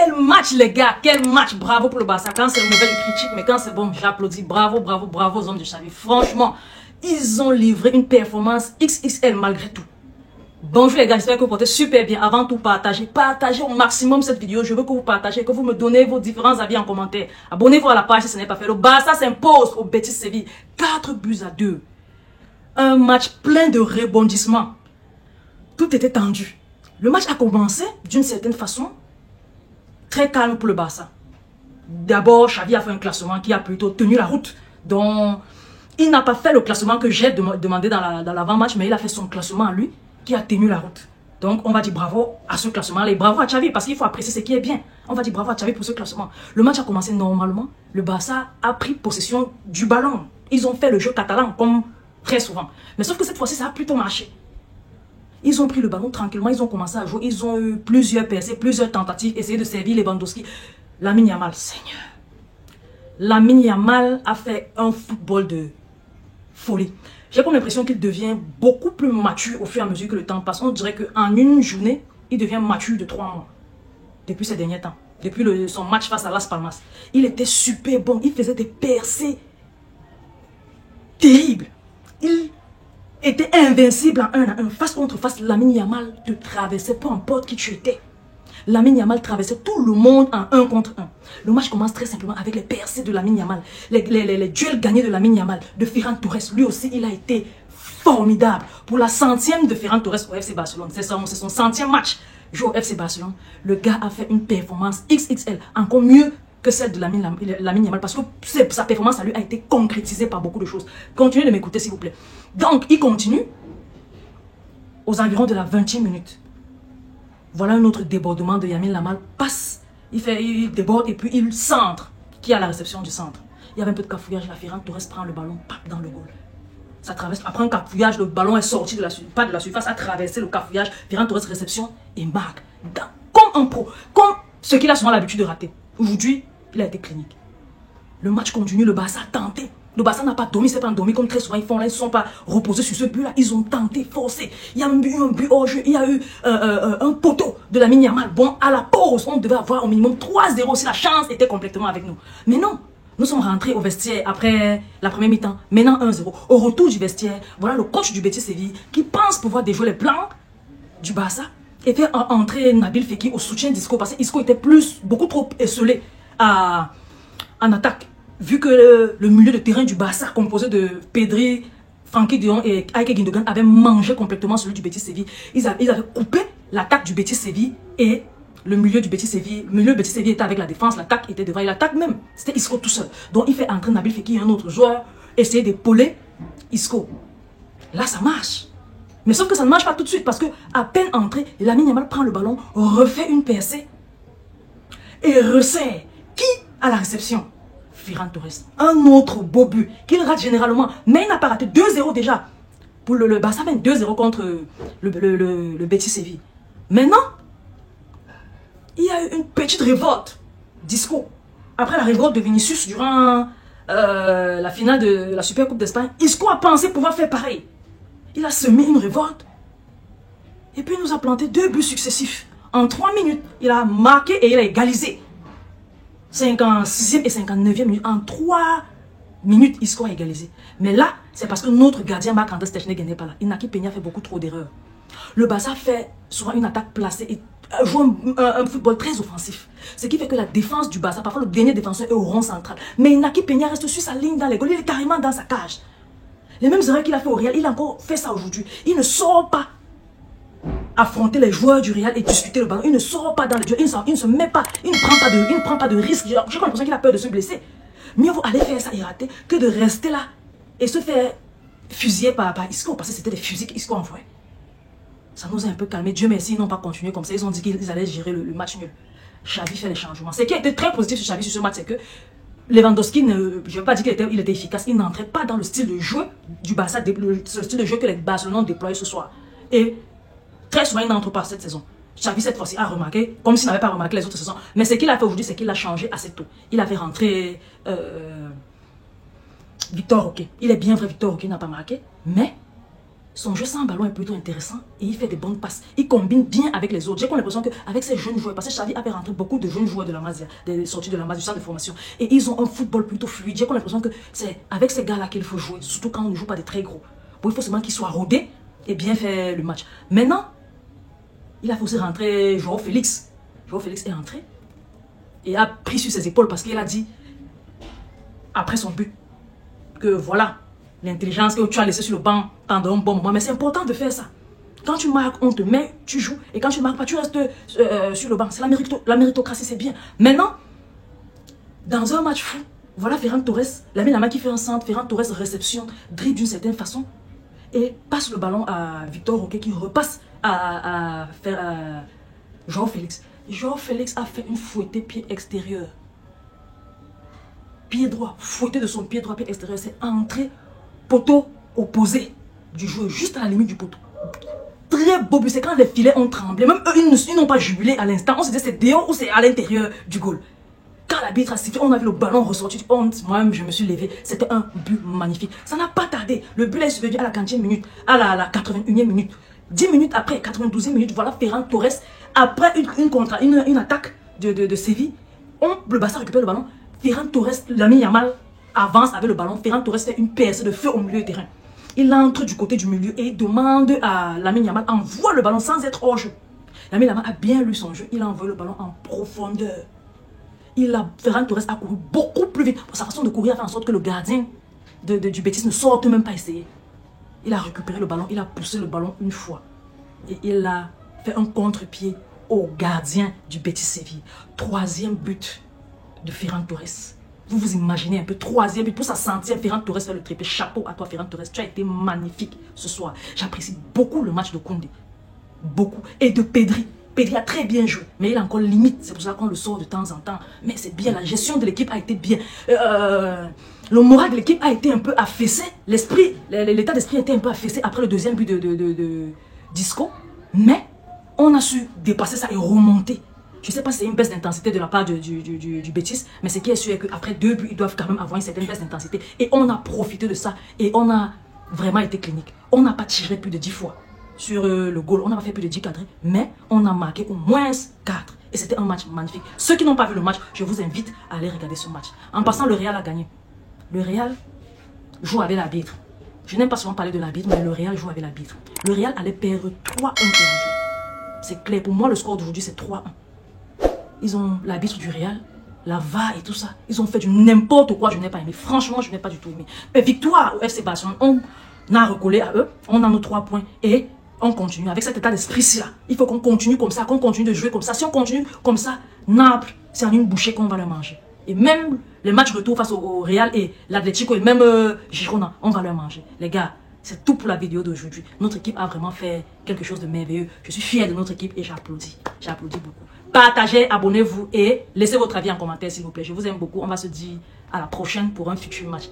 Quel match, les gars, quel match. Bravo pour le Barça. Quand c'est mauvais, je critique, mais quand c'est bon, j'applaudis. Bravo, bravo, bravo aux hommes de Xavi. Franchement, ils ont livré une performance XXL malgré tout. Bonjour les gars, j'espère que vous portez super bien. Avant tout, partagez au maximum cette vidéo. Je veux que vous partagez, que vous me donnez vos différents avis en commentaire. Abonnez-vous à la page si ce n'est pas fait. Le Barça s'impose au Betis Séville. 4-2. Un match plein de rebondissements. Tout était tendu. Le match a commencé d'une certaine façon très calme pour le Barça. D'abord, Xavi a fait un classement qui a plutôt tenu la route. Donc, il n'a pas fait le classement que j'ai demandé dans l'avant-match, mais il a fait son classement à lui qui a tenu la route. Donc, on va dire bravo à ce classement-là et bravo à Xavi parce qu'il faut apprécier ce qui est bien. On va dire bravo à Xavi pour ce classement. Le match a commencé normalement. Le Barça a pris possession du ballon. Ils ont fait le jeu catalan comme très souvent. Mais sauf que cette fois-ci, ça a plutôt marché. Ils ont pris le ballon tranquillement, ils ont commencé à jouer, ils ont eu plusieurs percées, plusieurs tentatives, essayer de servir Lewandowski. Lamine Yamal, Seigneur. Lamine Yamal a fait un football de folie. J'ai comme l'impression qu'il devient beaucoup plus mature au fur et à mesure que le temps passe. On dirait qu'en une journée, il devient mature de 3 mois. Depuis ces derniers temps. Depuis son match face à Las Palmas. Il était super bon, il faisait des percées terribles. Il était invincible en 1 à 1. Face contre face, Lamine Yamal te traversait, peu importe qui tu étais. Lamine Yamal traversait tout le monde en 1 contre 1. Le match commence très simplement avec les percées de Lamine Yamal. Les duels gagnés de Lamine Yamal, de Ferran Torres. Lui aussi, il a été formidable. Pour la 100e de Ferran Torres au FC Barcelone. C'est son 100e match joué au FC Barcelone. Le gars a fait une performance XXL, encore mieux que celle de Lamine Yamal, parce que sa performance à lui a été concrétisée par beaucoup de choses. Continuez de m'écouter s'il vous plaît. Donc, il continue aux environs de la 20e minute. Voilà un autre débordement de Lamine Yamal. Passe, il déborde et puis il centre. Qui a la réception du centre? Il y avait un peu de cafouillage. La Ferran Torres prend le ballon, pap, dans le goal. Ça traverse. Après un cafouillage, le ballon est sorti pas de la surface, a traversé le cafouillage. Ferran Torres réception et marque. Comme un pro. Comme ce qu'il a souvent l'habitude de rater. Aujourd'hui, il a été clinique. Le match continue, le Barça a tenté. Le Barça n'a pas dormi, c'est pas endormi comme très souvent ils font là. Ils ne sont pas reposés sur ce but-là. Ils ont tenté, forcé. Il y a eu un but hors jeu. Il y a eu un poteau de Lamine Yamal. Bon, à la pause, on devait avoir au minimum 3-0 si la chance était complètement avec nous. Mais non, nous sommes rentrés au vestiaire après la première mi-temps. Maintenant 1-0. Au retour du vestiaire, voilà le coach du Betis Séville qui pense pouvoir déjouer les plans du Barça et fait entrer Nabil Fekir au soutien d'Isco parce que Isco était beaucoup trop esselé en attaque. Vu que le milieu de terrain du Barça, composé de Pedri, Frenkie de Jong et Ilkay Gündogan, avait mangé complètement celui du Betis Séville. Ils avaient coupé l'attaque du Betis Séville et le milieu du Betis Séville. Le milieu du Betis Séville était avec la défense, l'attaque était devant. Et l'attaque même, c'était Isco tout seul. Donc il fait entrer Nabil Fekir et un autre joueur, essayer d'épauler Isco. Là, ça marche. Mais sauf que ça ne marche pas tout de suite parce que à peine entré, Lamine Yamal prend le ballon, refait une percée et resserre. Qui a la réception? Ferran Torres. Un autre beau but qu'il rate généralement, mais il n'a pas raté. 2-0 déjà. Pour le Barça, même 2-0 contre le Betis Séville. Maintenant, il y a eu une petite révolte d'Isco. Après la révolte de Vinicius durant la finale de la Super Coupe d'Espagne, Isco a pensé pouvoir faire pareil. Il a semé une révolte. Et puis il nous a planté 2 buts successifs. En 3 minutes, il a marqué et il a égalisé. 56e et 59e minute. En 3 minutes, Isco a égalisé. Mais là, c'est parce que notre gardien Marc-André Stechner n'est pas là. Inaki Peña fait beaucoup trop d'erreurs. Le Barça fait souvent une attaque placée et joue un football très offensif. Ce qui fait que la défense du Barça, parfois le dernier défenseur est au rond central. Mais Inaki Peña reste sur sa ligne dans les goals. Il est carrément dans sa cage. Les mêmes erreurs qu'il a fait au Real, il a encore fait ça aujourd'hui. Il ne sort pas affronter les joueurs du Real et discuter le ballon. Il ne sort pas dans le jeu, il ne se met pas, il ne prend pas de risque. J'ai l'impression qu'il a peur de se blesser. Mieux vaut aller faire ça et rater que de rester là et se faire fusiller par Isco, parce que c'était des fusils qu'Isco envoyait. Ça nous a un peu calmé. Dieu merci, ils n'ont pas continué comme ça. Ils ont dit qu'ils allaient gérer le match nul. Xavi fait les changements. Ce qui a été très positif sur Xavi sur ce match, c'est que Lewandowski, je ne veux pas dire qu'il était efficace, il n'entrait pas dans le style de jeu du Barça, le style de jeu que les Barcelonais déploient ce soir. Et très souvent, il n'entre pas cette saison. Xavi, cette fois-ci, a remarqué, comme s'il n'avait pas remarqué les autres saisons. Mais ce qu'il a fait aujourd'hui, c'est qu'il a changé assez tôt. Il avait rentré Victor Roque. Il est bien vrai, Victor Roque n'a pas marqué. Mais Son jeu sans ballon est plutôt intéressant et il fait des bonnes passes. Il combine bien avec les autres. J'ai l'impression qu'avec ces jeunes joueurs, parce que Xavi avait rentré beaucoup de jeunes joueurs de la Masia, des sorties de la Masia, du centre de formation. Et ils ont un football plutôt fluide. J'ai l'impression que c'est avec ces gars-là qu'il faut jouer, surtout quand on ne joue pas des très gros. Bon, il faut seulement qu'ils soient rodés et bien faire le match. Maintenant, il a fait aussi rentrer Joao Félix. Joao Félix est rentré et a pris sur ses épaules parce qu'il a dit, après son but, que voilà, l'intelligence que tu as laissée sur le banc pendant un bon moment. Mais c'est important de faire ça. Quand tu marques, on te met, tu joues. Et quand tu ne marques pas, tu restes sur le banc. C'est la méritocratie, c'est bien. Maintenant, dans un match fou, voilà Ferran Torres, Lamine Yamal qui fait un centre, Ferran Torres réception, dribble d'une certaine façon et passe le ballon à Victor Roque qui repasse à Joao Félix. Joao Félix a fait une fouettée pied extérieur. Pied droit, fouetté de son pied droit, pied extérieur, c'est entré poteau opposé du joueur, juste à la limite du poteau. Très beau but, c'est quand les filets ont tremblé. Même eux, ils n'ont pas jubilé à l'instant. On se disait c'est dehors ou c'est à l'intérieur du goal. Quand l'arbitre a sifflé, on a vu le ballon ressortir. Moi-même, je me suis levé. C'était un but magnifique. Ça n'a pas tardé. Le but est survenu à la 40e minute, à la 81e minute. 10 minutes après, 92e minute, voilà Ferran Torres. Après une attaque de Séville, le Barça récupère le ballon. Ferran Torres, Lamine Yamal avance avec le ballon. Ferran Torres fait une percée de feu au milieu du terrain. Il entre du côté du milieu et demande à Lamine Yamal, envoie le ballon sans être hors jeu. Lamine Yamal a bien lu son jeu. Il a envoyé le ballon en profondeur. Ferran Torres a couru beaucoup plus vite. Sa façon de courir a fait en sorte que le gardien du Betis ne sorte même pas essayer. Il a récupéré le ballon, il a poussé le ballon une fois. Et il a fait un contre-pied au gardien du Betis Séville. 3e but de Ferran Torres. Vous vous imaginez un peu, 3e but pour sa 100e, Ferran Torres fait le triplé. Chapeau à toi Ferran Torres, tu as été magnifique ce soir. J'apprécie beaucoup le match de Koundé. Beaucoup. Et de Pedri. Pedri a très bien joué, mais il a encore limite. C'est pour ça qu'on le sort de temps en temps. Mais c'est bien, la gestion de l'équipe a été bien. Le moral de l'équipe a été un peu affaissé. L'état d'esprit a été un peu affaissé après le 2e but de Disco. Mais on a su dépasser ça et remonter. Je ne sais pas si c'est une baisse d'intensité de la part du Betis, mais ce qui est sûr est qu'après 2 buts, ils doivent quand même avoir une certaine baisse d'intensité. Et on a profité de ça et on a vraiment été clinique. On n'a pas tiré plus de 10 fois sur le goal, on n'a pas fait plus de 10 cadrés, mais on a marqué au moins 4. Et c'était un match magnifique. Ceux qui n'ont pas vu le match, je vous invite à aller regarder ce match. En passant, le Real a gagné. Le Real joue avec l'arbitre. Je n'aime pas souvent parler de l'arbitre, mais le Real joue avec l'arbitre. Le Real allait perdre 3-1 pour le jeu. C'est clair, pour moi le score d'aujourd'hui c'est 3-1. Ils ont l'arbitre du Real, la VAR et tout ça. Ils ont fait du n'importe quoi, je n'ai pas aimé. Franchement, je n'ai pas du tout aimé. Mais victoire au FC Barcelone, on a recollé à eux, on a nos 3 points et on continue avec cet état d'esprit-ci là. Il faut qu'on continue comme ça, qu'on continue de jouer comme ça. Si on continue comme ça, Naples, c'est en une bouchée qu'on va leur manger. Et même les matchs retour face au Real et l'Atlético et même Girona, on va leur manger. Les gars, c'est tout pour la vidéo d'aujourd'hui. Notre équipe a vraiment fait quelque chose de merveilleux. Je suis fier de notre équipe et j'applaudis. J'applaudis beaucoup. Partagez, abonnez-vous et laissez votre avis en commentaire s'il vous plaît. Je vous aime beaucoup. On va se dire à la prochaine pour un futur match.